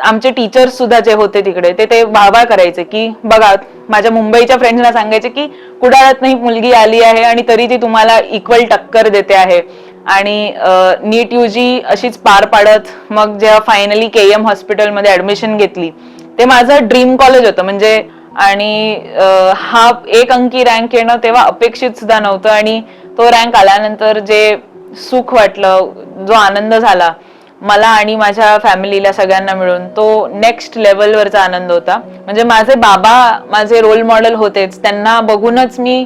आमचे टीचर्स सुद्धा जे होते तिकडे ते वाहवा करायचे की बघा, माझ्या मुंबईच्या फ्रेंड्सना सांगायचे की कुडाळात ही मुलगी आली आहे आणि तरी ती तुम्हाला इक्वल टक्कर देते आहे. आणि नीट यूजी अशीच पार पाडत मग जेव्हा फायनली केएम हॉस्पिटलमध्ये ऍडमिशन घेतली, ते माझं ड्रीम कॉलेज होतं म्हणजे. आणि हा 1 अंकी रँक येणं तेव्हा अपेक्षित सुद्धा नव्हतं. आणि तो रँक आल्यानंतर जे सुख वाटलं, जो आनंद झाला मला आणि माझ्या फॅमिलीला सगळ्यांना मिळून, तो नेक्स्ट लेवलवरचा आनंद होता. म्हणजे माझे बाबा माझे रोल मॉडेल होतेच, त्यांना बघूनच मी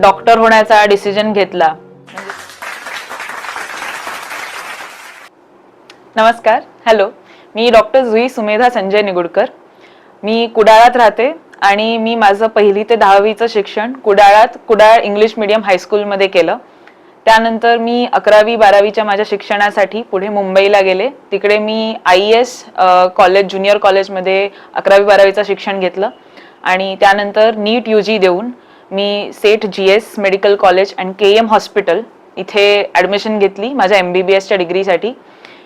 डॉक्टर होण्याचा डिसिजन घेतला. नमस्कार, हॅलो, मी डॉक्टर जुई सुमेधा संजय निगुडकर. मी कुडाळात राहते आणि मी माझं 1ली ते 10वीचं शिक्षण कुडाळ इंग्लिश मीडियम हायस्कूलमध्ये केलं. त्यानंतर मी 11वी 12वीच्या माझ्या शिक्षणासाठी पुढे मुंबईला गेले. तिकडे मी IES कॉलेज ज्युनियर कॉलेजमध्ये 11वी 12वीचं शिक्षण घेतलं. आणि त्यानंतर नीट UG देऊन मी सेठ GS medical college and KM hospital इथे ॲडमिशन घेतली माझ्या MBBSच्या डिग्रीसाठी.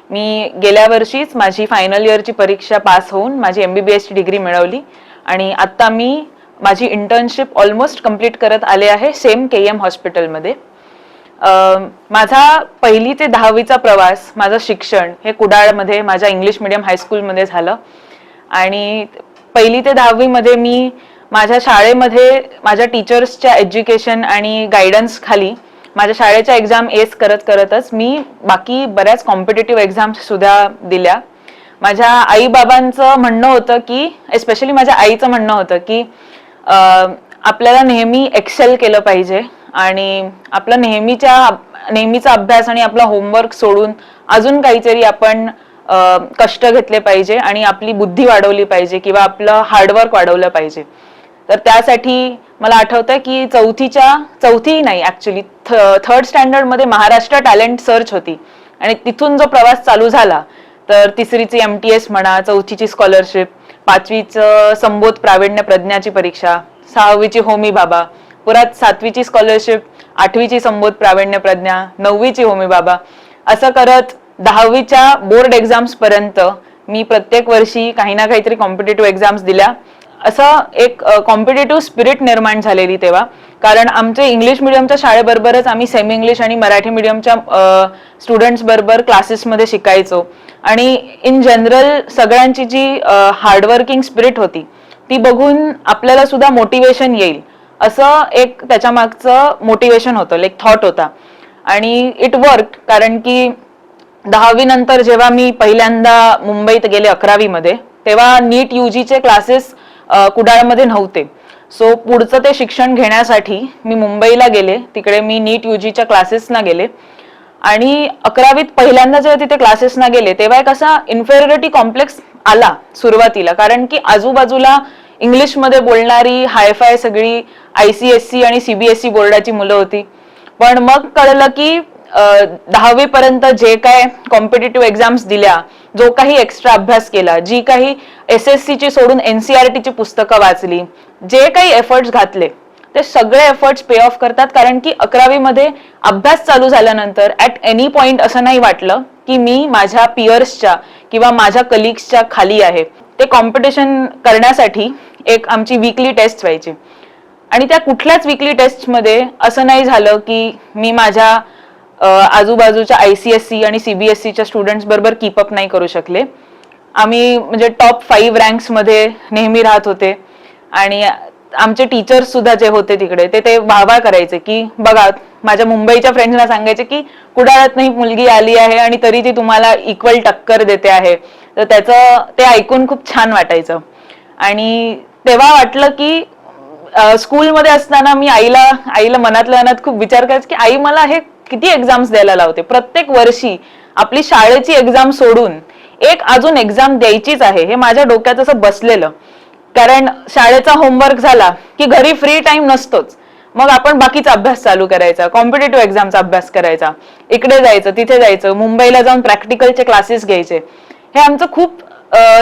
मी गेल्या वर्षीच माझी फायनल इयरची परीक्षा पास होऊन माझी MBBSची डिग्री मिळवली. आणि आत्ता मी माझी इंटर्नशिप ऑलमोस्ट कंप्लीट करत आले आहे सेम KM हॉस्पिटलमध्ये. माझा 1ली ते 10वीचा प्रवास, माझं शिक्षण हे कुडाळमध्ये माझ्या इंग्लिश मीडियम हायस्कूलमध्ये झालं. आणि 1ली ते 10वीमध्ये मी माझ्या शाळेमध्ये माझ्या टीचर्सच्या एज्युकेशन आणि गायडन्स खाली माझ्या शाळेच्या एक्झाम एस करतच मी बाकी बऱ्याच कॉम्पिटेटिव्ह एक्झाम्स सुद्धा दिल्या. माझ्या आई बाबांचं म्हणणं होतं की, एस्पेशली माझ्या आईचं म्हणणं होतं की आपल्याला नेहमी एक्सेल केलं पाहिजे आणि आपलं नेहमीचा अभ्यास आणि आपला होमवर्क सोडून अजून काहीतरी आपण कष्ट घेतले पाहिजे आणि आपली बुद्धी वाढवली पाहिजे किंवा आपलं हार्डवर्क वाढवलं पाहिजे. तर त्यासाठी मला आठवतंय की चौथी नाही actually 3rd स्टँडर्डमध्ये Maharashtra talent search होती आणि तिथून जो प्रवास चालू झाला, तर 3रीची MTS म्हणा, 4थीची स्कॉलरशिप, 5वीचं संबोध प्रावीण्य प्रज्ञाची परीक्षा, 6वीची होमी बाबा, पुरात 7वीची स्कॉलरशिप, 8वीची संबोध प्रावीण्य प्रज्ञा, 9वीची होमी बाबा, असं करत 10वीच्या बोर्ड एक्झाम्स पर्यंत मी प्रत्येक वर्षी काही ना काहीतरी कॉम्पिटेटिव्ह एक्झाम्स दिल्या. असं एक कॉम्पिटेटिव्ह स्पिरिट निर्माण झालेली तेव्हा, कारण आमच्या इंग्लिश मिडियमच्या शाळेबरोबरच आम्ही सेमी इंग्लिश आणि मराठी मिडियमच्या स्टुडंट्स बरोबर क्लासेसमध्ये शिकायचो. आणि इन जनरल सगळ्यांची जी हार्डवर्किंग स्पिरिट होती ती बघून आपल्याला सुद्धा मोटिवेशन येईल असं एक त्याच्या मागचं मोटिवेशन होतं, लाईक थॉट होता. आणि इट वर्क, कारण की 10वी नंतर जेव्हा मी पहिल्यांदा मुंबईत गेले 11वीमध्ये, तेव्हा नीट UGचे क्लासेस कुडाळमध्ये नव्हते. सो पुढचं ते शिक्षण घेण्यासाठी मी मुंबईला गेले. तिकडे मी नीट UGच्या क्लासेसना गेले. आणि 11वीत पहिल्यांदा जेव्हा तिथे क्लासेसना गेले तेव्हा एक असा इन्फेरियरिटी कॉम्प्लेक्स आला सुरुवातीला, कारण की आजूबाजूला इंग्लिशमध्ये बोलणारी हायफाय सगळी ICSE आणि CBSE बोर्डाची मुलं होती. पण मग कळलं की 10वी पर्यंत जे काय कॉम्पिटेटिव्ह एक्झाम्स दिल्या, जो काही एक्स्ट्रा अभ्यास केला, जी काही SSCची सोडून NCERTची पुस्तकं वाचली, जे काही एफर्ट्स घातले, ते सगळे एफर्ट्स पे ऑफ करतात. कारण की 11वीमध्ये अभ्यास चालू झाल्यानंतर ऍट एनी पॉइंट असं नाही वाटलं की मी माझ्या पियर्सच्या किंवा माझ्या कलिग्सच्या खाली आहे. ते कॉम्पिटिशन करण्यासाठी एक आमची वीकली टेस्ट व्हायची आणि त्या कुठल्याच वीकली टेस्टमध्ये असं नाही झालं की मी माझ्या आजूबाजूच्या ICSE आणि CBSEच्या स्टुडंट्स बरोबर कीपअप नाही करू शकले. आम्ही म्हणजे टॉप 5 रँक्समध्ये नेहमी राहत होते. आणि आमचे टीचर्स सुद्धा जे होते तिकडे ते वाहवा करायचे की बघा, माझ्या मुंबईच्या फ्रेंड्सना सांगायचे की कुडाळात ही मुलगी आली आहे आणि तरी ती तुम्हाला इक्वल टक्कर देते आहे. तर ते ऐकून खूप छान वाटायचं. आणि तेव्हा वाटलं की स्कूलमध्ये असताना मी आईला मनातल्या मनात खूप विचार करायचे की आई मला हे किती एक्झाम्स द्यायला लावते, प्रत्येक वर्षी आपली शाळेची एक्झाम सोडून एक अजून एक्झाम द्यायचीच आहे, हे माझ्या डोक्यात असं बसलेलं. कारण शाळेचा होमवर्क झाला की घरी फ्री टाइम नसतोच, मग आपण बाकीचा अभ्यास चालू करायचा, कॉम्पिटेटिव्ह एक्झामचा अभ्यास करायचा, इकडे जायचं तिथे जायचं, मुंबईला जाऊन प्रॅक्टिकलचे क्लासेस घ्यायचे. हे आमचं खूप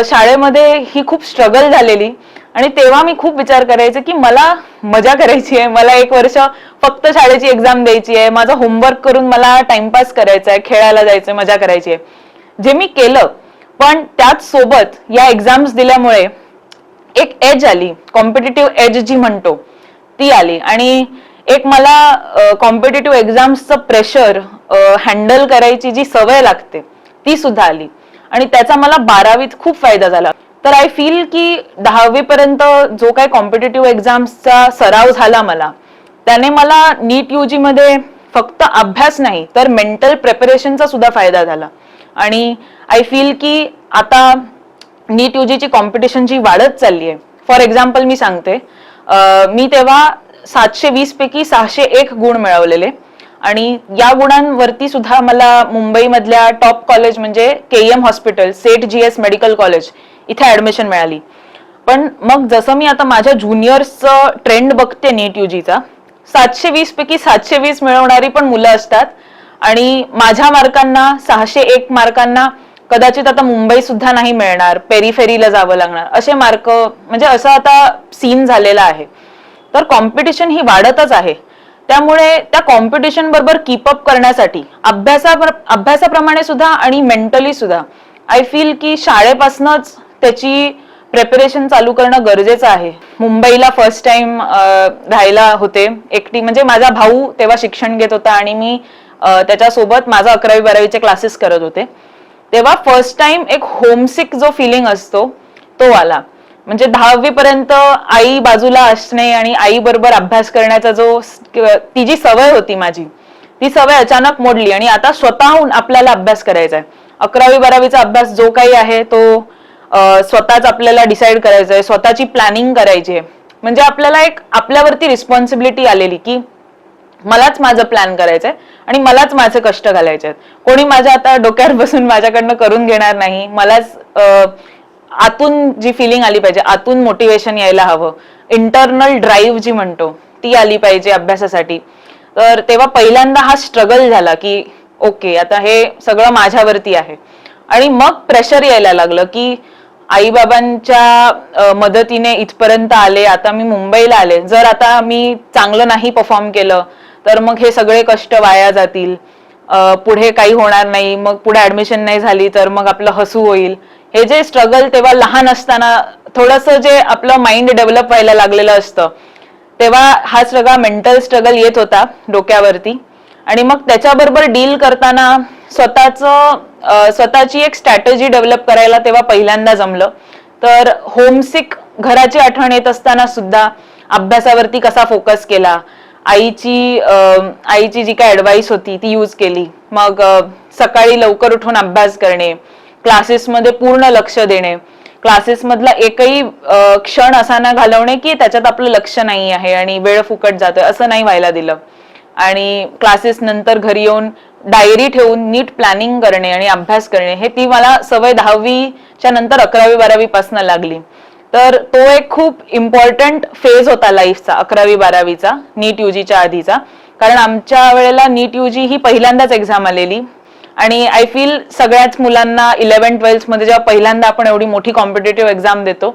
शाळेमध्ये ही खूप स्ट्रगल झालेली. आणि तेव्हा मी खूप विचार करायचे की मला मजा करायची आहे, मला 1 वर्ष फक्त शाळेची एक्झाम द्यायची आहे, माझं होमवर्क करून मला टाइमपास करायचा आहे, खेळायला जायचंय, मजा करायची आहे. जे मी केलं, पण त्याच सोबत या एक्झाम्स दिल्यामुळे एक एज आली, कॉम्पिटिटिव्ह एज जी म्हणतो ती आली, आणि एक मला कॉम्पिटिटिव्ह एक्झाम्सचं प्रेशर हँडल करायची जी सवय लागते ती सुद्धा आली, आणि त्याचा मला 12वीत खूप फायदा झाला. तर आय फील की 10वी पर्यंत जो काही कॉम्पिटिटिव्ह एक्झाम्सचा सराव झाला मला, त्याने मला नीट यूजी मध्ये फक्त अभ्यास नाही तर मेंटल प्रिपरेशनचा सुद्धा फायदा झाला. आणि आय फील की आता नीट यूजीची कॉम्पिटिशन जी वाढत चालली आहे, फॉर एक्झाम्पल मी सांगते, मी तेव्हा 720 पैकी 601 गुण मिळवलेले, आणि या गुणांवरती सुद्धा मला मुंबईमधल्या टॉप कॉलेज म्हणजे केईएम हॉस्पिटल, सेठ जीएस मेडिकल कॉलेज इथे ऍडमिशन मिळाली. पण मग जसं मी आता माझ्या ज्युनियर्सचं ट्रेंड बघते नीट यूजीचा, 720 पैकी 720 मिळवणारी पण मुलं असतात, आणि माझ्या मार्कांना 601 मार्कांना कदाचित आता मुंबई सुद्धा नाही मिळणार, पेरीफेरीला जावं लागणार, असे मार्क, म्हणजे असं आता सीन झालेला आहे. तर कॉम्पिटिशन ही वाढतच आहे. त्यामुळे त्या कॉम्पिटिशन बरोबर कीपअप करण्यासाठी अभ्यासाप्रमाणे सुद्धा आणि मेंटली सुद्धा आय फील की शाळेपासूनच त्याची प्रिपरेशन चालू करणं गरजेचं आहे. मुंबईला फर्स्ट टाइम राहायला होते एकटी, म्हणजे माझा भाऊ तेव्हा शिक्षण घेत होता आणि मी त्याच्यासोबत माझा 11वी-12वीचे क्लासेस करत होते. तेव्हा फर्स्ट टाइम एक होमसिक जो फिलिंग असतो तो आला. म्हणजे 10वी पर्यंत आई बाजूला असणे आणि आई बरोबर अभ्यास करण्याचा ती जी सवय होती माझी, ती सवय अचानक मोडली, आणि आता स्वतःहून आपल्याला अभ्यास करायचा आहे. 11वी-12वीचा अभ्यास जो काही आहे तो स्वतःच आपल्याला डिसाईड करायचा आहे, स्वतःची प्लॅनिंग करायची आहे. म्हणजे आपल्याला एक आपल्यावरती रिस्पॉन्सिबिलिटी आलेली की मलाच माझं प्लॅन करायचंय आणि मलाच माझे कष्ट घालायचे आहेत. कोणी माझ्या आता डोक्यावर बसून माझ्याकडनं करून घेणार नाही. मलाच आतून जी फिलिंग आली पाहिजे, आतून मोटिवेशन यायला हवं, इंटरनल ड्राईव्ह जी म्हणतो ती आली पाहिजे अभ्यासासाठी. तर तेव्हा पहिल्यांदा हा स्ट्रगल झाला की ओके, आता हे सगळं माझ्यावरती आहे. आणि मग प्रेशर यायला लागलं की आईबाबांच्या मदतीने इथपर्यंत आले, आता मी मुंबईला आले, जर आता मी चांगलं नाही परफॉर्म केलं तर मग हे सगळे कष्ट वाया जातील, पुढे काही होणार नाही, मग पुढे ऍडमिशन नाही झाली तर मग आपलं हसू होईल. हे जे स्ट्रगल तेव्हा लहान असताना थोडंसं जे आपलं माइंड डेव्हलप व्हायला लागलेलं असतं, तेव्हा हा सगळा मेंटल स्ट्रगल येत होता डोक्यावरती. आणि मग त्याच्याबरोबर डील करताना स्वतःची एक स्ट्रॅटेजी डेव्हलप करायला तेव्हा पहिल्यांदा जमलं. तर होमसिक घराची आठवण येत असताना सुद्धा अभ्यासावरती कसा फोकस केला, आईची जी काय ऍडवाइस होती ती यूज केली. मग सकाळी लवकर उठून अभ्यास करणे, क्लासेसमध्ये पूर्ण लक्ष देणे, क्लासेस मधला एकही क्षण असा न घालवणे की त्याच्यात आपलं लक्ष नाही आहे आणि वेळ फुकट जातोय, असं नाही व्हायला दिलं. आणि क्लासेस नंतर घरी येऊन डायरी ठेवून नीट प्लॅनिंग करणे आणि अभ्यास करणे, हे ती मला सवय 10वीच्या नंतर 11वी-12वी पासून लागली. तर तो एक खूप इम्पॉर्टंट फेज होता लाईफचा 11वी-12वीचा, नीट यूजीच्या आधीचा. कारण आमच्या वेळेला नीट यूजी ही पहिल्यांदाच एक्झाम आलेली, आणि आय फील सगळ्याच मुलांना 11-12 मध्ये जेव्हा पहिल्यांदा आपण एवढी मोठी कॉम्पिटेटिव्ह एक्झाम देतो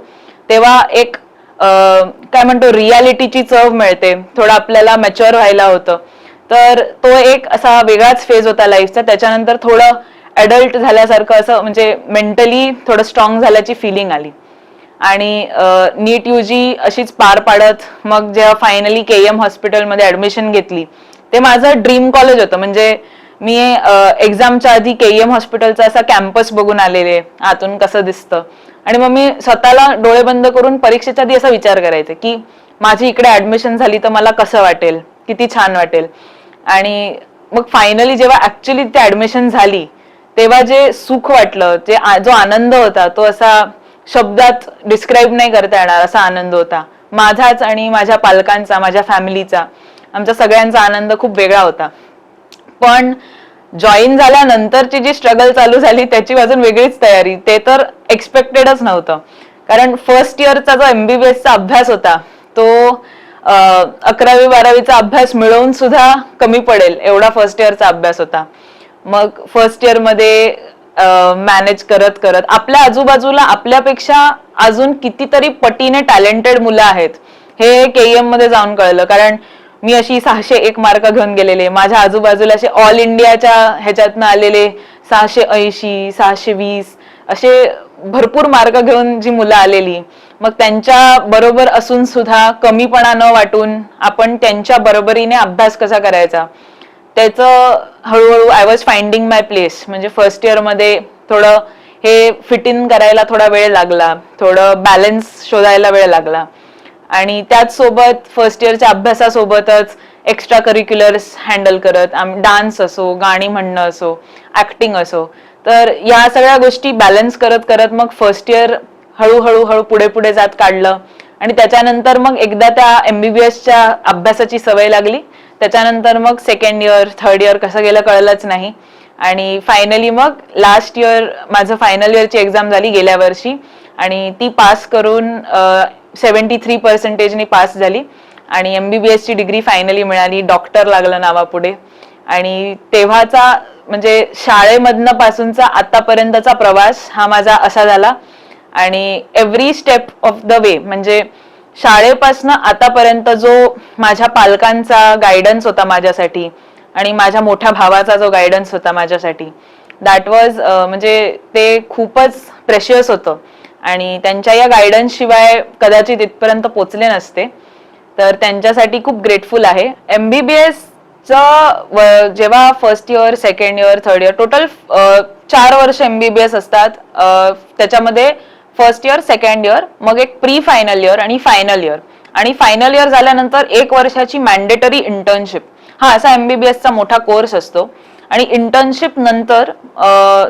तेव्हा एक काय म्हणतो रियालिटीची चव मिळते, थोडं आपल्याला मॅच्युअर व्हायला होतं. तर तो एक असा वेगळाच फेज होता लाईफचा. त्याच्यानंतर थोडं अडल्ट झाल्यासारखं, असं म्हणजे मेंटली थोडं स्ट्रॉंग झाल्याची फिलिंग आली. आणि नीट यूजी अशीच पार पाडत मग जेव्हा फायनली केईएम हॉस्पिटलमध्ये ऍडमिशन घेतली, ते माझं ड्रीम कॉलेज होतं. म्हणजे मी एक्झामच्या आधी केईएम हॉस्पिटलचा असा कॅम्पस बघून आलेले, आतून कसं दिसतं, आणि मग मी स्वतःला डोळे बंद करून परीक्षेच्या आधी असा विचार करायचे की माझी इकडे ऍडमिशन झाली तर मला कसं वाटेल, किती छान वाटेल. आणि मग फायनली जेव्हा ऍक्च्युली ती ऍडमिशन झाली तेव्हा जे सुख वाटलं, जो आनंद होता, तो असा शब्दात डिस्क्राईब नाही करता येणार असा आनंद होता. माझाच आणि माझ्या पालकांचा, माझ्या फॅमिलीचा, आमच्या सगळ्यांचा आनंद खूप वेगळा होता. पण जॉईन झाल्यानंतरची जी स्ट्रगल चालू झाली त्याची अजून वेगळीच तयारी. ते तर एक्सपेक्टेडच नव्हतं. कारण फर्स्ट इयरचा जो MBBSचा अभ्यास होता तो 11वी-12वीचा अभ्यास मिळवून सुद्धा कमी पडेल एवढा फर्स्ट इयरचा अभ्यास होता. मग फर्स्ट इयर मध्ये मॅनेज करत करत आपल्या आजूबाजूला आपल्यापेक्षा अजून कितीतरी पटीने टॅलेंटेड मुलं आहेत हे केईएम मध्ये जाऊन कळलं. कारण मी अशी 601 मार्क घेऊन गेलेले, माझ्या आजूबाजूला असे ऑल इंडियाच्या ह्याच्यातनं आलेले 680, 620 असे भरपूर मार्क घेऊन जी मुलं आलेली, मग त्यांच्या बरोबर असून सुद्धा कमीपणा न वाटून आपण त्यांच्या बरोबरीने अभ्यास कसा करायचा त्याचं हळूहळू I was finding my place. म्हणजे फर्स्ट इयर मध्ये थोडं हे फिट इन करायला थोडा वेळ लागला, थोडं बॅलन्स शोधायला वेळ लागला. आणि त्याच सोबत फर्स्ट इयरच्या अभ्यासासोबतच एक्स्ट्रा करिक्युलर्स हँडल करत, डान्स असो, गाणी म्हणणं असो, ऍक्टिंग असो, तर या सगळ्या गोष्टी बॅलन्स करत करत मग फर्स्ट इयर हळूहळू पुढे पुढे जात काढलं. आणि त्याच्यानंतर मग एकदा त्या एमबीबीएसच्या अभ्यासाची सवय लागली, त्याच्यानंतर मग सेकंड इयर थर्ड इयर कसं गेलं कळलंच नाही. आणि फायनली मग लास्ट इयर माझं फायनल इयरची एक्झाम झाली गेल्या वर्षी, आणि ती पास करून 73% पास झाली आणि एमबीबीएस ची डिग्री फायनली मिळाली. डॉक्टर लागलं नावापुढे. आणि तेव्हाचा म्हणजे शाळेमधनं पासूनचा आतापर्यंतचा प्रवास हा माझा असा झाला. आणि every step of the way म्हणजे शाळेपासनं आतापर्यंत जो माझ्या पालकांचा गायडन्स होता माझ्यासाठी आणि माझ्या मोठ्या भावाचा जो गायडन्स होता माझ्यासाठी, दॅट वॉज म्हणजे ते खूपच प्रेशियस होतं. आणि त्यांच्या या गायडन्स शिवाय कदाचित इथपर्यंत पोचले नसते. तर त्यांच्यासाठी खूप ग्रेटफुल आहे. एमबीबीएस जेव्हा first year second year third year total 4 वर्ष एमबीबीएस असतात. त्याच्यामध्ये फर्स्ट इयर सेकंड इयर, मग एक प्री फायनल इयर आणि फायनल इयर. आणि फायनल इयर झाल्यानंतर 1 वर्षाची मॅन्डेटरी इंटर्नशिप, हा असा एमबीबीएसचा मोठा कोर्स असतो. आणि इंटर्नशिप नंतर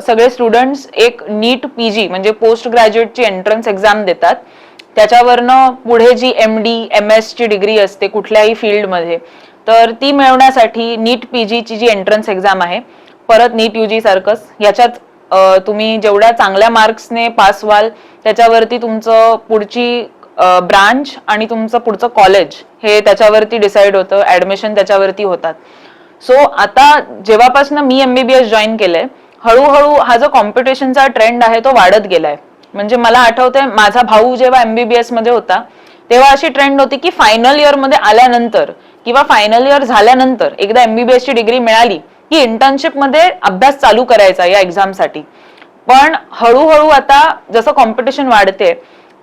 सगळे स्टुडंट्स एक नीट पीजी म्हणजे पोस्ट ग्रॅज्युएटची एंट्रन्स एक्झाम देतात. त्याच्यावरनं पुढे जी एमडी एमएस ची डिग्री असते कुठल्याही फील्डमध्ये, तर ती मिळवण्यासाठी नीट पीजीची जी एंट्रन्स एक्झाम आहे, परत नीट यूजी सारखंच, याच्यात तुम्ही जेवढ्या चांगल्या मार्क्सने पास व्हाल त्याच्यावरती तुमचं पुढची ब्रांच आणि तुमचं पुढचं कॉलेज हे त्याच्यावरती डिसाईड होतं, ऍडमिशन त्याच्यावरती होतात. सो आता जेव्हापासून मी एमबीबीएस जॉईन केलंय, हळूहळू हा जो कॉम्पिटिशनचा ट्रेंड आहे तो वाढत गेलाय. म्हणजे मला आठवतंय माझा भाऊ जेव्हा एमबीबीएस मध्ये होता तेव्हा अशी ट्रेंड होती की फायनल इयर मध्ये आल्यानंतर किंवा फायनल इयर झाल्यानंतर एकदा एमबीबीएस ची डिग्री मिळाली की इंटर्नशिप मध्ये अभ्यास चालू करायचा या एक्झामसाठी. पण हळूहळू आता जसं कॉम्पिटिशन वाढते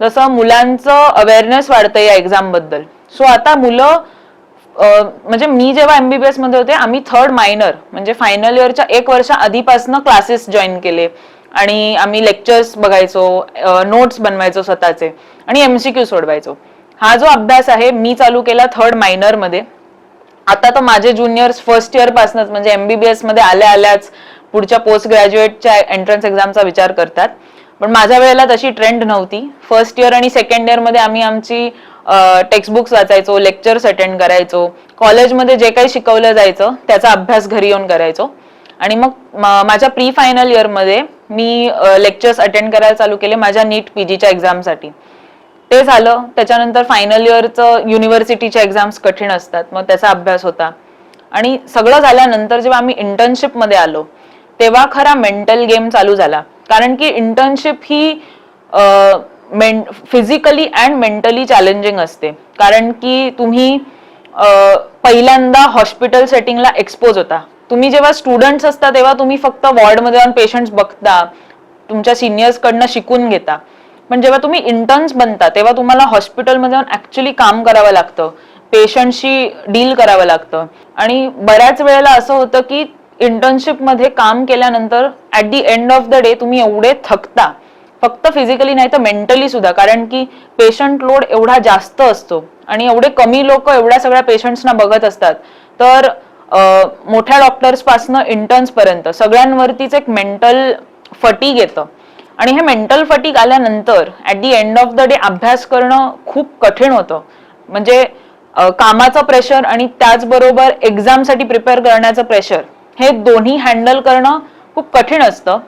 तसं मुलांचं अवेअरनेस वाढतंय या एक्झाम बद्दल. सो आता मुलं म्हणजे मी जेव्हा एमबीबीएस मध्ये होते आम्ही थर्ड मायनर म्हणजे फायनल इयरच्या 1 वर्ष आधीपासून क्लासेस जॉईन केले आणि आम्ही लेक्चर्स बघायचो, नोट्स बनवायचो स्वतःचे आणि एमसीक्यू सोडवायचो. हा जो अभ्यास आहे मी चालू केला थर्ड मायनर मध्ये. आता तर माझे ज्युनियर्स फर्स्ट इयर पासूनच म्हणजे एमबीबीएस मध्ये आल्याच पुढच्या पोस्ट ग्रॅज्युएटच्या एंट्रन्स एक्झामचा विचार करतात. पण माझ्या वेळेला तशी ट्रेंड नव्हती. फर्स्ट इयर आणि सेकंड इयर मध्ये आम्ही आमची टेक्स्टबुक्स वाचायचो, लेक्चर्स अटेंड करायचो, कॉलेजमध्ये जे काही शिकवलं जायचं त्याचा अभ्यास घरी येऊन करायचो. आणि मग माझ्या प्री फायनल इयर मध्ये मी लेक्चर्स अटेंड करायला चालू केले माझ्या नीट पीजीच्या एक्झामसाठी. ते झालं. त्याच्यानंतर फायनल इयरचं युनिव्हर्सिटीच्या एक्झाम्स कठीण असतात, मग त्याचा अभ्यास होता. आणि सगळं झाल्यानंतर जेव्हा आम्ही इंटर्नशिप मध्ये आलो तेव्हा खरा मेंटल गेम चालू झाला. कारण की internship he physically and mentally challenging असते. कारण की तुम्ही पहिल्यांदा हॉस्पिटल सेटिंगला एक्सपोज होता. तुम्ही जेव्हा स्टुडंट्स असता तेव्हा तुम्ही फक्त वॉर्डमध्ये जाऊन पेशंट्स बघता, तुमच्या सिनियर्स कडनं शिकून घेता. पण जेव्हा तुम्ही इंटर्न्स बनता तेव्हा तुम्हाला हॉस्पिटलमध्ये जाऊन ऍक्च्युली काम करावं लागतं, पेशंटशी डील करावं लागतं. आणि बऱ्याच वेळेला असं होतं की इंटर्नशिप मध्ये काम केल्यानंतर at the end of the day तुम्ही एवढे थकता, फक्त फिजिकली नाही तर मेंटली सुद्धा, कारण की पेशंट लोड एवढा जास्त असतो आणि एवढे कमी लोक एवढ्या सगळ्या पेशंट्सना बघत असतात. तर मोठ्या डॉक्टर्स पासनं इंटर्न्स पर्यंत सगळ्यांवरतीच एक मेंटल फटीग येतं. आणि हे मेंटल फटीग आल्यानंतर at the end of the day अभ्यास करणं खूप कठीण होतं. म्हणजे कामाचं प्रेशर आणि त्याचबरोबर एक्झामसाठी प्रिपेअर करण्याचं प्रेशर हे दोन्ही हँडल करणं खूप कठीण असतं.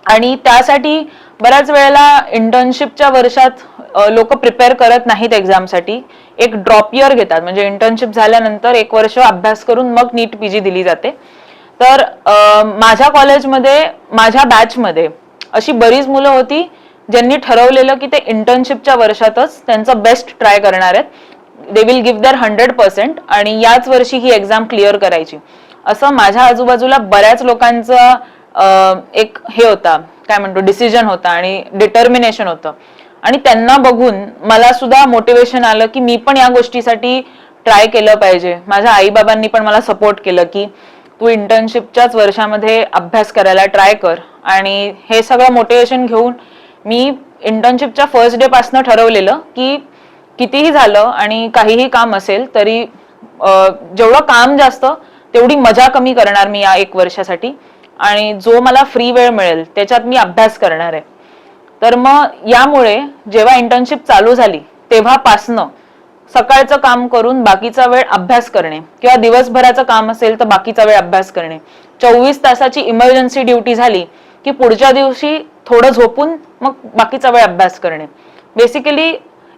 आणि त्यासाठी बऱ्याच वेळेला इंटर्नशिपच्या वर्षात लोक प्रिपेअर करत नाहीत एक्झामसाठी, एक ड्रॉप इयर घेतात. म्हणजे इंटर्नशिप झाल्यानंतर 1 वर्ष अभ्यास करून मग नीट पीजी दिली जाते. तर माझ्या कॉलेजमध्ये माझ्या बॅचमध्ये अशी बरीच मुलं होती ज्यांनी ठरवलेलं की ते इंटर्नशिपच्या वर्षातच त्यांचं बेस्ट ट्राय करणार आहेत. दे विल गिव्ह देअर 100% आणि याच वर्षी ही एक्झाम क्लिअर करायची. असं माझ्या आजूबाजूला बऱ्याच लोकांचा एक हे होता काय म्हणतो डिसिजन होता आणि डिटर्मिनेशन होतं. आणि त्यांना बघून मला सुद्धा मोटिवेशन आलं की मी पण या गोष्टीसाठी ट्राय केलं पाहिजे. माझ्या आईबाबांनी पण मला सपोर्ट केलं की तू इंटर्नशिपच्याच वर्षामध्ये अभ्यास करायला ट्राय कर. आणि हे सगळं मोटिवेशन घेऊन मी इंटर्नशिपच्या फर्स्ट डे पासून ठरवलेलं की कितीही झालं आणि काहीही काम असेल तरी जेवढं काम जास्त तेवढी मजा कमी करणार मी या 1 वर्षासाठी. आणि जो मला फ्री वेळ मिळेल त्याच्यात मी अभ्यास करणार आहे. तर मग यामुळे जेव्हा इंटर्नशिप चालू झाली तेव्हापासनं सकाळचं काम करून बाकीचा वेळ अभ्यास करणे किंवा दिवसभराचं काम असेल तर बाकीचा वेळ अभ्यास करणे. 24 तासाची इमर्जन्सी ड्युटी झाली की पुढच्या दिवशी थोडं झोपून मग बाकीचा वेळ अभ्यास करणे. बेसिकली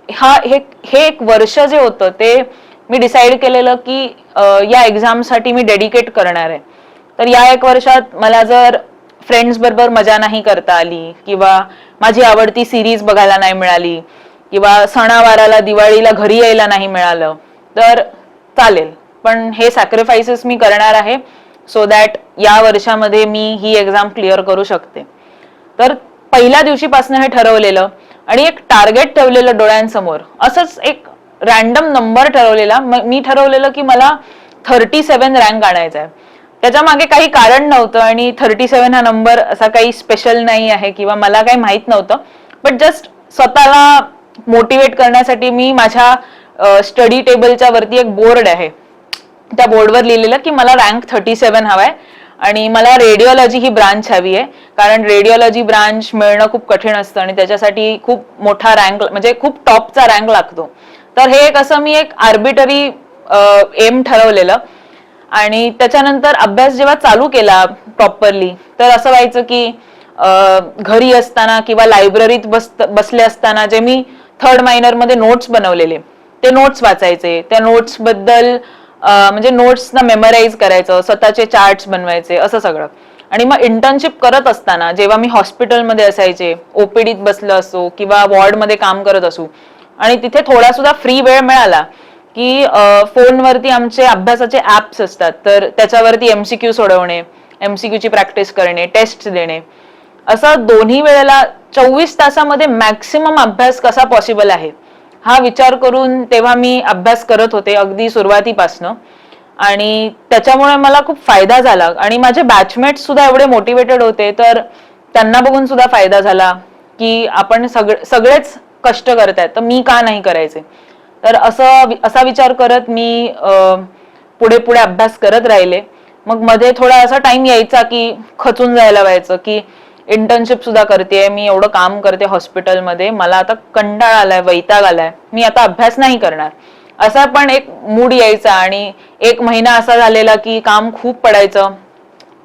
हे 1 वर्ष जे होतं ते मी डिसाईड केलेलं की या एक्झामसाठी मी डेडिकेट करणार आहे. तर या 1 वर्षात मला जर फ्रेंड्स बरोबर मजा नाही करता आली किंवा माझी आवडती सिरीज बघायला नाही मिळाली किंवा सणावाराला दिवाळीला घरी यायला नाही मिळालं तर चालेल, पण हे सॅक्रिफाइसेस मी करणार आहे सो दॅट या वर्षामध्ये मी ही एक्झाम क्लिअर करू शकते. तर पहिल्या दिवशीपासून हे ठरवलेलं आणि एक टार्गेट ठेवलेलं डोळ्यांसमोर. असंच एक रॅन्डम नंबर ठरवलेला. मी ठरवलेलं की मला 37 रँक आणायचा आहे. त्याच्या मागे काही कारण नव्हतं आणि 37 हा नंबर असा काही स्पेशल नाही आहे किंवा मला काही माहित नव्हतं. बट जस्ट स्वतःला मोटिवेट करण्यासाठी मी माझ्या स्टडी टेबलच्या वरती एक बोर्ड आहे, त्या बोर्डवर लिहिलेलं की मला रँक 37 हवाय आणि मला रेडिओलॉजी ही ब्रांच हवी आहे. कारण रेडिओलॉजी ब्रांच मिळणं खूप कठीण असतं आणि त्याच्यासाठी खूप मोठा रँक म्हणजे खूप टॉपचा रँक लागतो. तर हे एक असं मी एक आर्बिटरी एम ठरवलेलं. आणि त्याच्यानंतर अभ्यास जेव्हा चालू केला प्रॉपरली तर असं व्हायचं की घरी असताना किंवा लायब्ररीत बसले असताना जे मी 3rd मायनर मध्ये नोट्स बनवलेले ते नोट्स वाचायचे. त्या नोट्स बद्दल म्हणजे नोट्सना मेमराईज करायचं, स्वतःचे चार्ट्स बनवायचे, असं सगळं. आणि मग इंटर्नशिप करत असताना जेव्हा मी हॉस्पिटलमध्ये असायचे, ओपीडीत बसलं असो किंवा वॉर्डमध्ये काम करत असू आणि तिथे थोडा सुद्धा फ्री वेळ मिळाला की फोनवरती आमचे अभ्यासाचे ऍप्स असतात तर त्याच्यावरती एमसीक्यू सोडवणे, एमसीक्यूची प्रॅक्टिस करणे, टेस्ट देणे, असं दोन्ही वेळेला 24 तासामध्ये मॅक्सिमम अभ्यास कसा पॉसिबल आहे हा विचार करून तेव्हा मी अभ्यास करत होते अगदी सुरुवातीपासनं. आणि त्याच्यामुळे मला खूप फायदा झाला आणि माझे बॅचमेट्स सुद्धा एवढे मोटिवेटेड होते तर त्यांना बघून सुद्धा फायदा झाला की आपण सगळेच कष्ट करतायत तर मी का नाही करायचे. तर असा विचार करत मी पुढे पुढे अभ्यास करत राहिले. मग मध्ये थोडा असा टाइम यायचा की खचून जायला व्हायचं की इंटर्नशिप सुद्धा करते, मी एवढं काम करते हॉस्पिटलमध्ये, मला आता कंटाळा आलाय, वैताग आलाय, मी आता अभ्यास नाही करणार, असा पण एक मूड यायचा. आणि 1 महिना असा झालेला की काम खूप पडायचं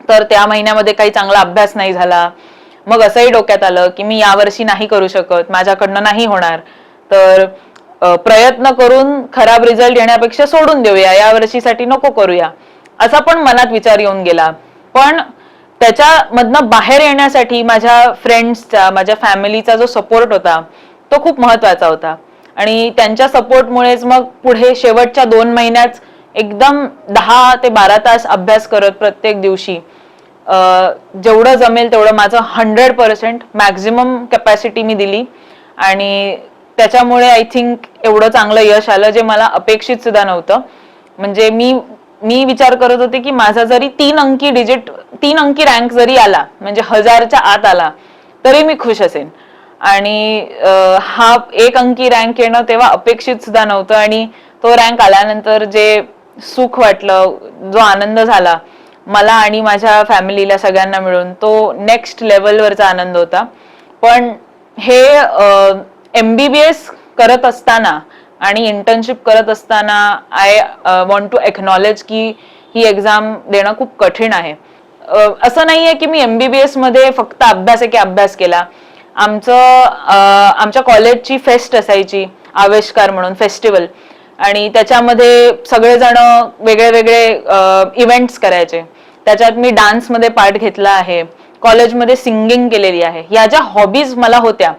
तर त्या महिन्यामध्ये काही चांगला अभ्यास नाही झाला. मग असंही डोक्यात आलं की मी यावर्षी नाही करू शकत, माझ्याकडनं नाही होणार, तर प्रयत्न करून खराब रिझल्ट येण्यापेक्षा सोडून देऊया, या वर्षीसाठी नको करूया, असा पण मनात विचार येऊन गेला. पण त्याच्यामधनं बाहेर येण्यासाठी माझ्या फ्रेंड्सचा, माझ्या फॅमिलीचा जो सपोर्ट होता तो खूप महत्वाचा होता. आणि त्यांच्या सपोर्टमुळेच मग पुढे शेवटच्या 2 महिन्यात एकदम 10 ते 12 तास अभ्यास करत प्रत्येक दिवशी जेवढं जमेल तेवढं माझं 100% मॅक्झिमम कॅपॅसिटी मी दिली. आणि त्याच्यामुळे आय थिंक एवढं चांगलं यश आलं जे मला अपेक्षित सुद्धा नव्हतं. म्हणजे मी विचार करत होते की माझा जरी 3 अंकी रँक जरी आला म्हणजे 1000च्या आत आला तरी मी खुश असेन. आणि हा 1 अंकी रँक येणं तेव्हा अपेक्षित सुद्धा नव्हतं. आणि तो रँक आल्यानंतर जे सुख वाटलं, जो आनंद झाला मला आणि माझ्या फॅमिलीला सगळ्यांना मिळून, तो नेक्स्ट लेवलवरचा आनंद होता. पण हे MBBS करत असताना आणि इंटर्नशिप करत असताना आय वॉन्ट टू एक्नॉलेज की ही एक्झाम देणं खूप कठीण आहे. असं नाहीये की मी MBBS मध्ये फक्त अभ्यास केला. आमच्या कॉलेजची फेस्ट असायची, आविष्कार म्हणून फेस्टिवल, आणि त्याच्यामध्ये सगळेजण वेगळे वेगळे इव्हेंट्स करायचे. त्याच्यात मी डान्समध्ये पार्ट घेतला आहे, कॉलेजमध्ये सिंगिंग केलेली आहे. या ज्या हॉबीज मला होत्या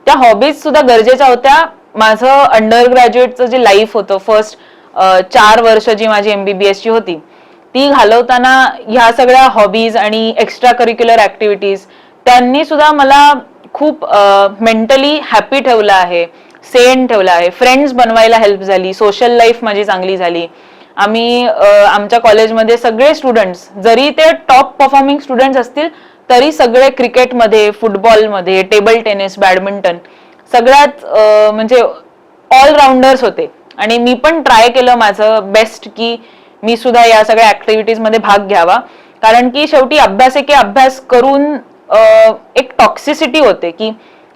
त्या हॉबीज सुद्धा गरजेच्या होत्या. माझं अंडर ग्रॅज्युएटचं जे लाईफ होतं, फर्स्ट 4 वर्ष जी माझी MBBS ची होती ती घालवताना ह्या सगळ्या हॉबीज आणि एक्स्ट्रा करिक्युलर ऍक्टिव्हिटीज त्यांनी सुद्धा मला खूप मेंटली हॅपी ठेवलं आहे, सेन ठेवलं आहे. फ्रेंड्स बनवायला हेल्प झाली, सोशल लाईफ माझी चांगली झाली. आम्ही आमच्या कॉलेजमध्ये सगळे स्टुडंट्स, जरी ते टॉप परफॉर्मिंग स्टुडंट्स असतील तरी सगळे क्रिकेटमध्ये, फुटबॉलमध्ये, टेबल टेनिस, बॅडमिंटन सगळ्यात म्हणजे ऑलराऊंडर्स होते. आणि मी पण ट्राय केलं माझं बेस्ट की मी सुद्धा या सगळ्या ऍक्टिव्हिटीज मध्ये भाग घ्यावा. कारण की शेवटी अभ्यास एके अभ्यास करून एक टॉक्सिसिटी होते की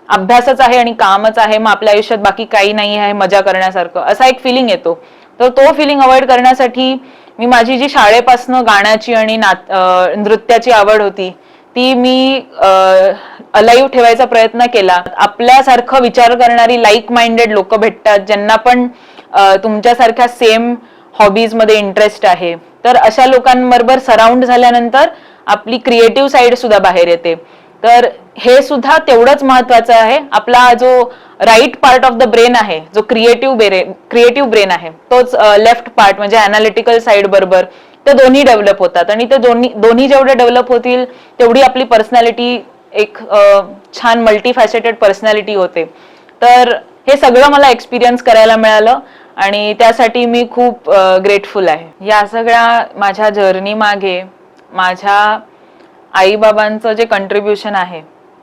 अभ्यासच आहे आणि कामच आहे, मग आपल्या आयुष्यात बाकी काही नाही आहे मजा करण्यासारखं, असा एक फिलिंग येतो. तर तो फिलिंग अवॉइड करण्यासाठी मी माझी जी शाळेपासनं गाण्याची आणि नृत्याची आवड होती ती मी अलाइव्ह ठेवायचा प्रयत्न केला. आपल्यासारखं विचार करणारी लाईक माइंडेड लोक भेटतात ज्यांना पण तुमच्यासारख्या सेम हॉबीज मध्ये इंटरेस्ट आहे. तर अशा लोकांबरोबर सराउंड झाल्यानंतर आपली क्रिएटिव्ह साइड सुद्धा बाहेर येते. तर हे सुद्धा तेवढंच महत्वाचं आहे. आपला जो right part of the brain आहे, जो क्रिएटिव्ह ब्रेन आहे, तोच लेफ्ट पार्ट म्हणजे अनालिटिकल साइड बरोबर ते दोन्ही डेव्हलप होतात. आणि ते दोन्ही जेवढे डेव्हलप होतील तेवढी आपली पर्सनॅलिटी एक छान मल्टीफॅसेटेड पर्सनॅलिटी होते. तर हे सगळं मला एक्सपिरियन्स करायला मिळालं आणि त्यासाठी मी खूप ग्रेटफुल आहे. या सगळ्या माझ्या जर्नी मागे माझ्या आईबाबांचं जे कंट्रीब्युशन आहे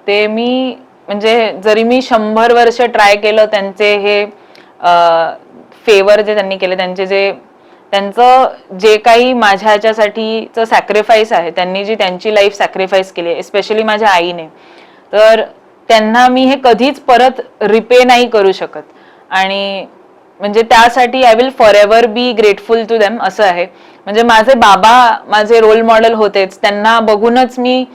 ते मी म्हणजे जरी मी 100 वर्ष ट्राय केलं त्यांचे हे फेवर जे त्यांनी केले, त्यांचं जे काही माझ्या ह्याच्यासाठीचं सॅक्रिफाईस आहे, त्यांनी जी त्यांची लाईफ सॅक्रिफाईस केली आहे एस्पेशली माझ्या आईने, तर त्यांना मी हे कधीच परत रिपे नाही करू शकत. आणि म्हणजे त्यासाठी I will forever be grateful to them असं आहे. म्हणजे माझे बाबा माझे रोल मॉडेल होतेच, त्यांना बघूनच मी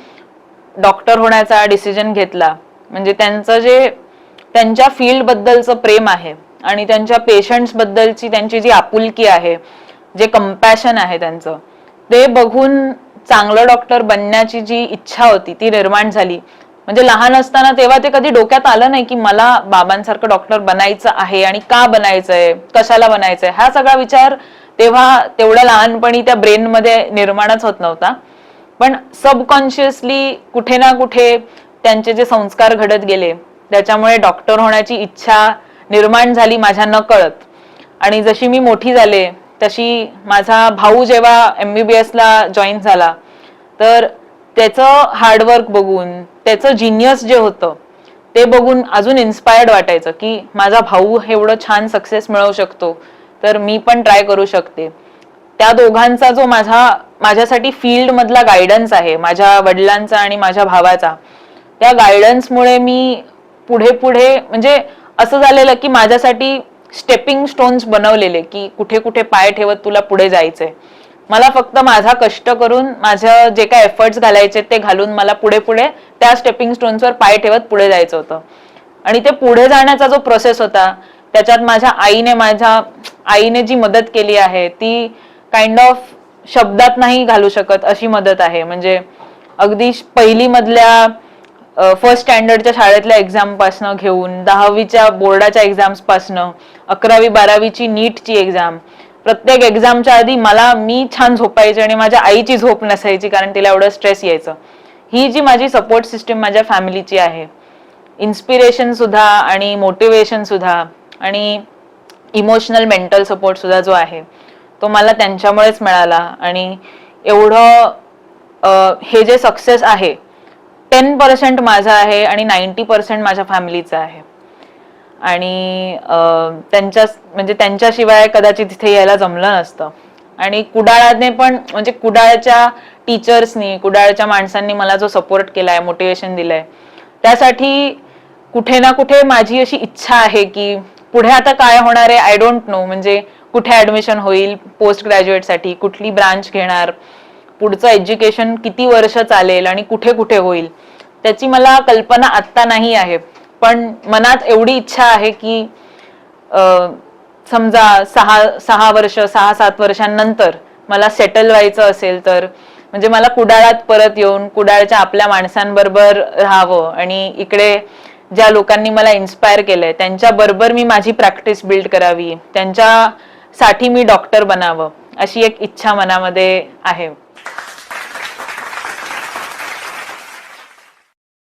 डॉक्टर होण्याचा डिसिजन घेतला. म्हणजे त्यांच्या फील्ड बद्दलचं प्रेम आहे आणि त्यांच्या पेशंट्स बद्दलची त्यांची जी आपुलकी आहे, जे कंपॅशन आहे त्यांचं, ते बघून चांगलं डॉक्टर बनण्याची जी इच्छा होती ती निर्माण झाली. म्हणजे लहान असताना तेव्हा ते कधी डोक्यात आलं नाही की मला बाबांसारखं डॉक्टर बनायचं आहे आणि का बनायचंय, कशाला बनायचंय, हा सगळा विचार तेव्हा तेवढ्या लहानपणी त्या ब्रेन मध्ये निर्माणच होत नव्हता. पण सबकॉन्शियसली कुठे ना कुठे त्यांचे जे संस्कार घडत गेले त्याच्यामुळे डॉक्टर होण्याची इच्छा निर्माण झाली माझ्या नकळत. आणि जशी मी मोठी झाले तशी माझा भाऊ जेव्हा MBBS ला जॉईन झाला, तर त्याचं हार्डवर्क बघून, त्याचं जिनियस जे होतं ते बघून अजून इन्स्पायर्ड वाटायचं की माझा भाऊ एवढं छान सक्सेस मिळवू शकतो तर मी पण ट्राय करू शकते. त्या दोघांचा जो माझ्यासाठी फील्ड मधला गायडन्स आहे, माझ्या वडिलांचा आणि माझ्या भावाचा, त्या गायडन्समुळे मी पुढे पुढे म्हणजे असं झालेलं की माझ्यासाठी स्टेपिंग स्टोन्स बनवलेले की कुठे कुठे पाय ठेवत तुला पुढे जायचंय. मला फक्त माझा कष्ट करून माझं जे काय एफर्ट्स घालायचे ते घालून मला पुढे पुढे त्या स्टेपिंग स्टोन्सवर पाय ठेवत पुढे जायचं होतं. आणि ते पुढे जाण्याचा जो प्रोसेस होता त्याच्यात माझ्या आईने जी मदत केली आहे ती काइंड ऑफ शब्दात नाही घालू शकत अशी मदत आहे. म्हणजे अगदी पहिली मधल्या फर्स्ट स्टँडर्डच्या शाळेतल्या एक्झाम पासनं घेऊन 10वीच्या बोर्डाच्या एक्झाम्स पासनं 11वी-12वीची नीटची एक्झाम, प्रत्येक एक्झामच्या आधी मी छान झोपायचे आणि माझ्या आईची झोप नसायची कारण तिला एवढं स्ट्रेस यायचं. ही जी माझी सपोर्ट सिस्टीम माझ्या फॅमिलीची आहे, इन्स्पिरेशन सुद्धा आणि मोटिवेशन सुद्धा आणि इमोशनल मेंटल सपोर्ट सुद्धा जो आहे तो मला त्यांच्यामुळेच मिळाला. आणि एवढं हे जे सक्सेस आहे 10% माझं आहे आणि 90% माझ्या फॅमिलीचं आहे. आणि त्यांच्याशिवाय कदाचित तिथे यायला जमलं नसतं. आणि कुडाळाने पण म्हणजे कुडाळच्या टीचर्सनी, कुडाळच्या माणसांनी मला जो सपोर्ट केलाय, मोटिवेशन दिलंय, त्यासाठी कुठे ना कुठे माझी अशी इच्छा आहे की पुढे आता काय होणार आहे आय डोंट नो. म्हणजे कुठे ऍडमिशन होईल पोस्ट ग्रॅज्युएटसाठी, कुठली ब्रांच घेणार, पुढचं एज्युकेशन किती वर्ष चालेल आणि कुठे कुठे होईल त्याची मला कल्पना आत्ता नाही आहे. पण मनात एवढी इच्छा आहे की समजा 6-7 वर्षांनंतर मला सेटल व्हायचं असेल तर म्हणजे मला कुडाळात परत येऊन कुडाळच्या आपल्या माणसांबरोबर राहावं आणि इकडे ज्या लोकांनी मला इन्स्पायर केलंय त्यांच्या बरोबर मी माझी प्रॅक्टिस बिल्ड करावी, त्यांच्यासाठी मी डॉक्टर बनावं अशी एक इच्छा मनामध्ये आहे.